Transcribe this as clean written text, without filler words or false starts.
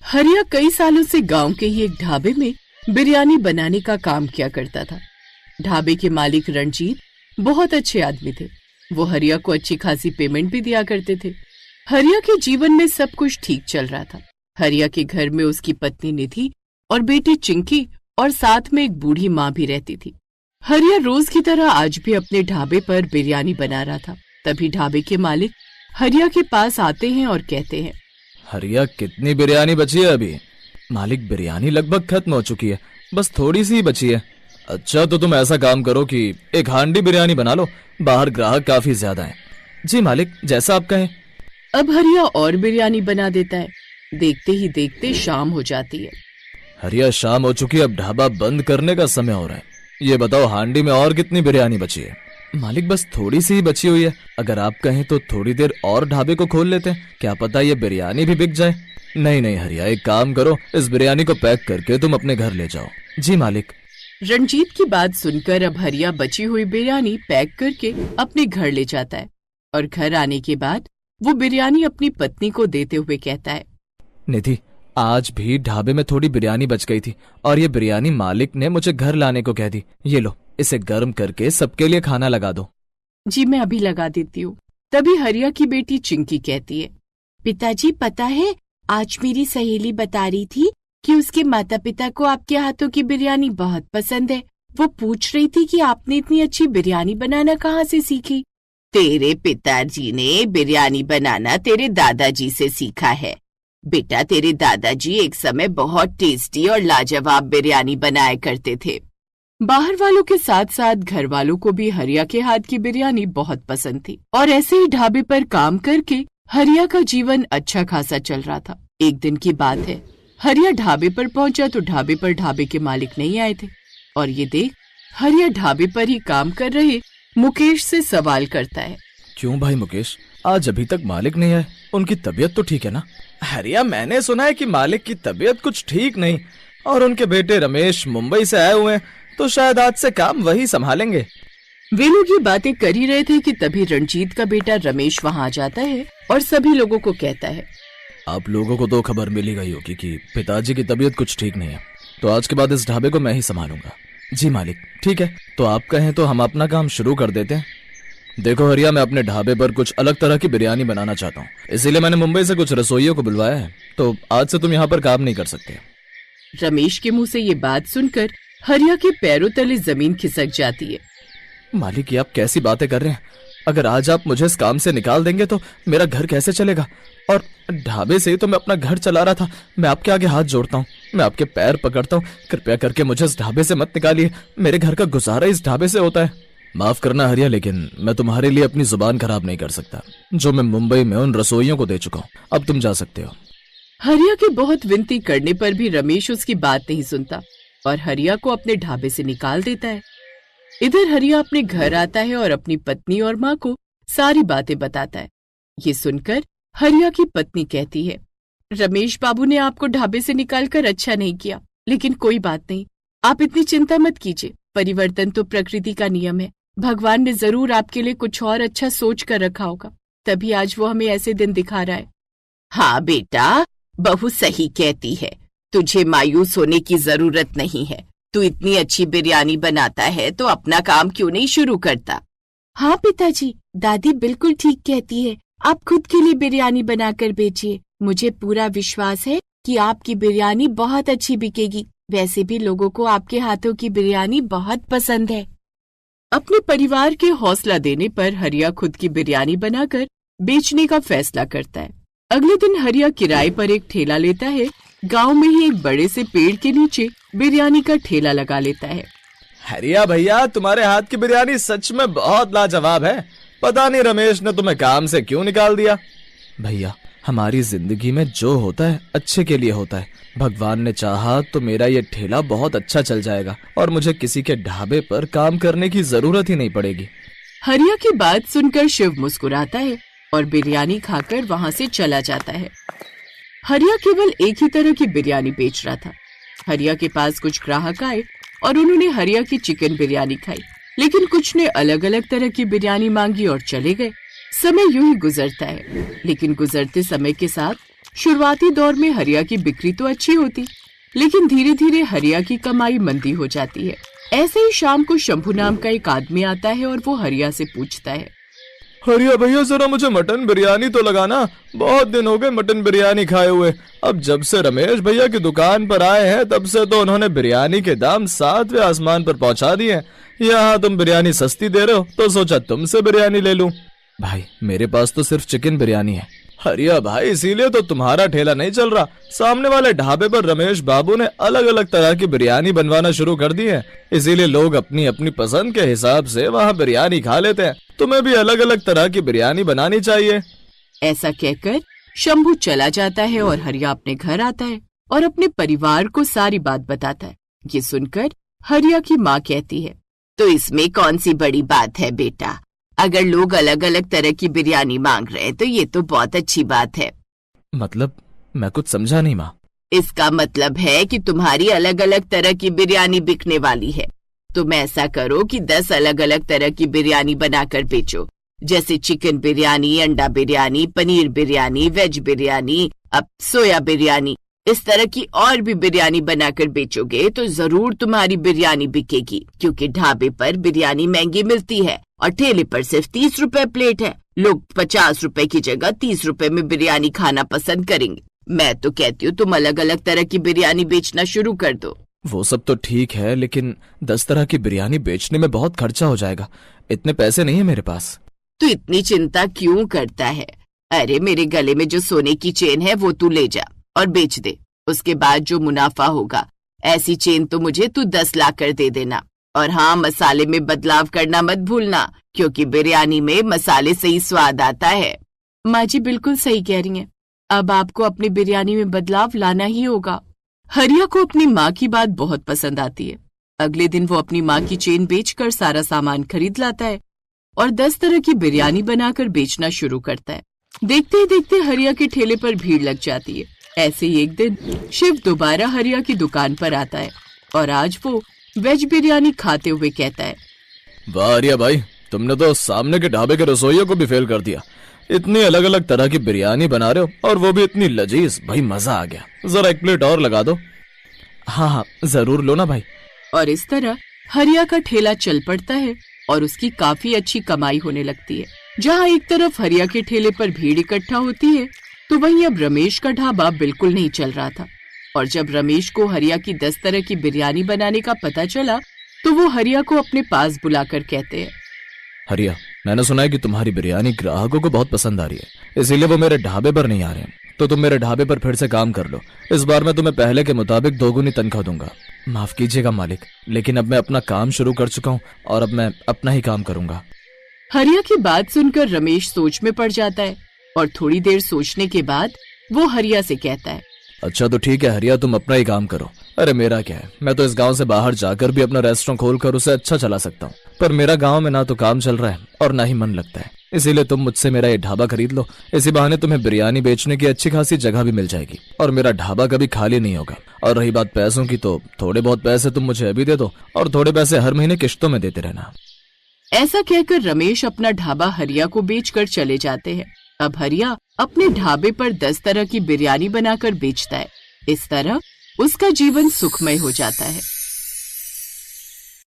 हरिया कई सालों से गांव के ही एक ढाबे में बिरयानी बनाने का काम किया करता था। ढाबे के मालिक रणजीत बहुत अच्छे आदमी थे। वो हरिया को अच्छी खासी पेमेंट भी दिया करते थे। हरिया के जीवन में सब कुछ ठीक चल रहा था। हरिया के घर में उसकी पत्नी निधि और बेटी चिंकी और साथ में एक बूढ़ी माँ भी रहती थी। हरिया रोज की तरह आज भी अपने ढाबे पर बिरयानी बना रहा था। तभी ढाबे के मालिक हरिया के पास आते हैं और कहते हैं, हरिया कितनी बिरयानी बची है अभी? मालिक, बिरयानी लगभग खत्म हो चुकी है, बस थोड़ी सी ही बची है। अच्छा, तो तुम ऐसा काम करो कि एक हांडी बिरयानी बना लो, बाहर ग्राहक काफी ज्यादा हैं। जी मालिक, जैसा आप कहें। अब हरिया और बिरयानी बना देता है। देखते ही देखते शाम हो जाती है। हरिया, शाम हो चुकी है, अब ढाबा बंद करने का समय हो रहा है। ये बताओ, हांडी में और कितनी बिरयानी बची है? मालिक, बस थोड़ी सी ही बची हुई है। अगर आप कहें तो थोड़ी देर और ढाबे को खोल लेते हैं, क्या पता ये बिरयानी भी बिक जाए। नहीं नहीं हरिया, एक काम करो, इस बिरयानी को पैक करके तुम अपने घर ले जाओ। जी मालिक। रणजीत की बात सुनकर अब हरिया बची हुई बिरयानी पैक करके अपने घर ले जाता है और घर आने के बाद वो बिरयानी अपनी पत्नी को देते हुए कहता है, निधि, आज भी ढाबे में थोड़ी बिरयानी बच गई थी और ये बिरयानी मालिक ने मुझे घर लाने को कह दी। ये लो, इसे गर्म करके सबके लिए खाना लगा दो। जी मैं अभी लगा देती हूँ। तभी हरिया की बेटी चिंकी कहती है, पिताजी पता है, आज मेरी सहेली बता रही थी कि उसके माता पिता को आपके हाथों की बिरयानी बहुत पसंद है। वो पूछ रही थी कि आपने इतनी अच्छी बिरयानी बनाना कहाँ से सीखी। तेरे पिताजी ने बिरयानी बनाना तेरे दादाजी से सीखा है बेटा। तेरे दादाजी एक समय बहुत टेस्टी और लाजवाब बिरयानी बनाया करते थे। बाहर वालों के साथ साथ घर वालों को भी हरिया के हाथ की बिरयानी बहुत पसंद थी और ऐसे ही ढाबे पर काम करके हरिया का जीवन अच्छा खासा चल रहा था। एक दिन की बात है, हरिया ढाबे पर पहुंचा तो ढाबे पर ढाबे के मालिक नहीं आए थे और ये देख हरिया ढाबे पर ही काम कर रहे मुकेश से सवाल करता है, क्यों भाई मुकेश, आज अभी तक मालिक नहीं आए? उनकी तबीयत तो ठीक है ना? हरिया, मैंने सुना है कि मालिक की तबीयत कुछ ठीक नहीं और उनके बेटे रमेश मुंबई से आए हुए हैं, तो शायद आज से काम वही संभालेंगे। वे लोग ये बातें कर ही रहे थे कि तभी रणजीत का बेटा रमेश वहाँ आ जाता है और सभी लोगों को कहता है, आप लोगों को तो खबर मिल ही गई होगी कि पिताजी की तबीयत कुछ ठीक नहीं है, तो आज के बाद इस ढाबे को मैं ही संभालूंगा। जी मालिक, ठीक है, तो आप कहें तो हम अपना काम शुरू कर देते हैं। देखो हरिया, मैं अपने ढाबे पर कुछ अलग तरह की बिरयानी बनाना चाहता हूँ, इसीलिए मैंने मुंबई से कुछ रसोइयों को बुलवाया है, तो आज से तुम यहाँ पर काम नहीं कर सकते। रमेश के मुंह से ये बात सुनकर हरिया के पैरों तले जमीन खिसक जाती है। मालिक, ये आप कैसी बातें कर रहे हैं? अगर आज आप मुझे इस काम से निकाल देंगे तो मेरा घर कैसे चलेगा? और ढाबे से ही तो मैं अपना घर चला रहा था। मैं आपके आगे हाथ जोड़ता हूँ, मैं आपके पैर पकड़ता हूँ, कृपया करके मुझे इस ढाबे से मत निकालिए। मेरे घर का गुजारा इस ढाबे से होता है। माफ करना हरिया, लेकिन मैं तुम्हारे लिए अपनी जुबान खराब नहीं कर सकता, जो मैं मुंबई में उन रसोइयों को दे चुका हूँ। अब तुम जा सकते हो। हरिया की बहुत विनती करने पर भी रमेश उसकी बात नहीं सुनता और हरिया को अपने ढाबे से निकाल देता है। इधर हरिया अपने घर आता है और अपनी पत्नी और माँ को सारी बातें बताता है। ये सुनकर हरिया की पत्नी कहती है, रमेश बाबू ने आपको ढाबे से निकालकर अच्छा नहीं किया, लेकिन कोई बात नहीं, आप इतनी चिंता मत कीजिए। परिवर्तन तो प्रकृति का नियम है। भगवान ने जरूर आपके लिए कुछ और अच्छा सोच कर रखा होगा, तभी आज वो हमें ऐसे दिन दिखा रहा है। हाँ बेटा, बहू सही कहती है, तुझे मायूस होने की जरूरत नहीं है। तू इतनी अच्छी बिरयानी बनाता है तो अपना काम क्यों नहीं शुरू करता? हाँ पिताजी, दादी बिल्कुल ठीक कहती है। आप खुद के लिए बिरयानी बनाकर बेचिए। मुझे पूरा विश्वास है कि आपकी बिरयानी बहुत अच्छी बिकेगी। वैसे भी लोगों को आपके हाथों की बिरयानी बहुत पसंद है। अपने परिवार के हौसला देने पर हरिया खुद की बिरयानी बनाकर बेचने का फैसला करता है। अगले दिन हरिया किराए पर एक ठेला लेता है। गांव में ही एक बड़े से पेड़ के नीचे बिरयानी का ठेला लगा लेता है। हरिया भैया, तुम्हारे हाथ की बिरयानी सच में बहुत लाजवाब है। पता नहीं रमेश ने तुम्हें काम से क्यों निकाल दिया। भैया, हमारी जिंदगी में जो होता है अच्छे के लिए होता है। भगवान ने चाहा तो मेरा ये ठेला बहुत अच्छा चल जाएगा और मुझे किसी के ढाबे पर काम करने की जरूरत ही नहीं पड़ेगी। हरिया की बात सुनकर शिव मुस्कुराता है और बिरयानी खाकर वहाँ से चला जाता है। हरिया केवल एक ही तरह की बिरयानी बेच रहा था। हरिया के पास कुछ ग्राहक आए और उन्होंने हरिया की चिकन बिरयानी खाई, लेकिन कुछ ने अलग अलग तरह की बिरयानी मांगी और चले गए। समय यूं ही गुजरता है, लेकिन गुजरते समय के साथ शुरुआती दौर में हरिया की बिक्री तो अच्छी होती, लेकिन धीरे धीरे हरिया की कमाई मंदी हो जाती है। ऐसे ही शाम को शंभू नाम का एक आदमी आता है और वो हरिया से पूछता है, हरिया भैया जरा मुझे मटन बिरयानी तो लगाना, बहुत दिन हो गए मटन बिरयानी खाए हुए। अब जब से रमेश भैया की दुकान पर आए हैं तब से तो उन्होंने बिरयानी के दाम 7वें आसमान पर पहुंचा दिए। यहाँ तुम बिरयानी सस्ती दे रहे हो तो सोचा तुमसे बिरयानी ले लूं। भाई मेरे पास तो सिर्फ चिकन बिरयानी है। हरिया भाई इसीलिए तो तुम्हारा ठेला नहीं चल रहा। सामने वाले ढाबे पर रमेश बाबू ने अलग अलग तरह की बिरयानी बनवाना शुरू कर दी है, इसीलिए लोग अपनी अपनी पसंद के हिसाब से वहाँ बिरयानी खा लेते हैं। तुम्हें भी अलग अलग तरह की बिरयानी बनानी चाहिए। ऐसा कहकर शंभू चला जाता है और हरिया अपने घर आता है और अपने परिवार को सारी बात बताता है। ये सुनकर हरिया की माँ कहती है, तो इसमें कौन सी बड़ी बात है बेटा, अगर लोग अलग अलग तरह की बिरयानी मांग रहे हैं तो ये तो बहुत अच्छी बात है। मतलब मैं कुछ समझा नहीं माँ। इसका मतलब है कि तुम्हारी अलग अलग तरह की बिरयानी बिकने वाली है। तुम ऐसा करो कि 10 अलग अलग तरह की बिरयानी बनाकर बेचो, जैसे चिकन बिरयानी, अंडा बिरयानी, पनीर बिरयानी, वेज बिरयानी, अब सोया बिरयानी। इस तरह की और भी बिरयानी बनाकर बेचोगे तो जरूर तुम्हारी बिरयानी बिकेगी, क्योंकि ढाबे पर बिरयानी महंगी मिलती है और ठेले पर सिर्फ 30 रुपए प्लेट है। लोग 50 रुपए की जगह 30 रुपए में बिरयानी खाना पसंद करेंगे। मैं तो कहती हूँ तुम अलग अलग तरह की बिरयानी बेचना शुरू कर दो। वो सब तो ठीक है, लेकिन 10 तरह की बिरयानी बेचने में बहुत खर्चा हो जाएगा, इतने पैसे नहीं है मेरे पास। तो इतनी चिंता क्यों करता है? अरे मेरे गले में जो सोने की चेन है वो तू ले जा और बेच दे। उसके बाद जो मुनाफा होगा, ऐसी चेन तो मुझे तू 10 लाख कर दे देना। और हाँ, मसाले में बदलाव करना मत भूलना, क्योंकि बिरयानी में मसाले से ही स्वाद आता है। माँ जी बिल्कुल सही कह रही हैं, अब आपको अपनी बिरयानी में बदलाव लाना ही होगा। हरिया को अपनी माँ की बात बहुत पसंद आती है। अगले दिन वो अपनी माँ की चेन बेचकर सारा सामान खरीद लाता है और 10 तरह की बिरयानी बनाकर बेचना शुरू करता है। देखते ही देखते हरिया के ठेले पर भीड़ लग जाती है। ऐसे ही एक दिन शिव दोबारा हरिया की दुकान पर आता है और आज वो वेज बिरयानी खाते हुए कहता है, वाह हरिया भाई, तुमने तो सामने के ढाबे के रसोइयों को भी फेल कर दिया। इतनी अलग अलग तरह की बिरयानी बना रहे हो और वो भी इतनी लजीज, भाई मजा आ गया। जरा 1 प्लेट और लगा दो। हाँ हाँ जरूर लो ना भाई। और इस तरह हरिया का ठेला चल पड़ता है और उसकी काफी अच्छी कमाई होने लगती है। जहाँ एक तरफ हरिया के ठेले पर भीड़ इकट्ठा होती है, तो वहीं अब रमेश का ढाबा बिल्कुल नहीं चल रहा था। और जब रमेश को हरिया की 10 तरह की बिरयानी बनाने का पता चला, तो वो हरिया को अपने पास बुलाकर कहते हैं, हरिया, मैंने सुना है कि तुम्हारी बिरयानी ग्राहकों को बहुत पसंद आ रही है, इसीलिए वो मेरे ढाबे पर नहीं आ रहे हैं। तो तुम मेरे ढाबे पर फिर से काम कर लो। इस बार मैं तुम्हें पहले के मुताबिक 2 गुनी तनख्वाह दूंगा। माफ कीजिएगा मालिक, लेकिन अब मैं अपना काम शुरू कर चुका हूँ और अब मैं अपना ही काम करूंगा। हरिया की बात सुनकर रमेश सोच में पड़ जाता है और थोड़ी देर सोचने के बाद वो हरिया से कहता है, अच्छा तो ठीक है हरिया, तुम अपना ही काम करो। अरे मेरा क्या है, मैं तो इस गांव से बाहर जाकर भी अपना रेस्टोरेंट खोलकर उसे अच्छा चला सकता हूँ, पर मेरा गांव में ना तो काम चल रहा है और ना ही मन लगता है। इसीलिए तुम मुझसे मेरा ये ढाबा खरीद लो। इसी बहाने तुम्हें बिरयानी बेचने की अच्छी खासी जगह भी मिल जाएगी और मेरा ढाबा कभी खाली नहीं होगा। और रही बात पैसों की, तो थोड़े बहुत पैसे तुम मुझे अभी दे दो और थोड़े पैसे हर महीने किश्तों में देते रहना। ऐसा कहकर रमेश अपना ढाबा हरिया को बेचकर चले जाते हैं। अब हरिया अपने ढाबे पर 10 तरह की बिरयानी बनाकर बेचता है। इस तरह उसका जीवन सुखमय हो जाता है।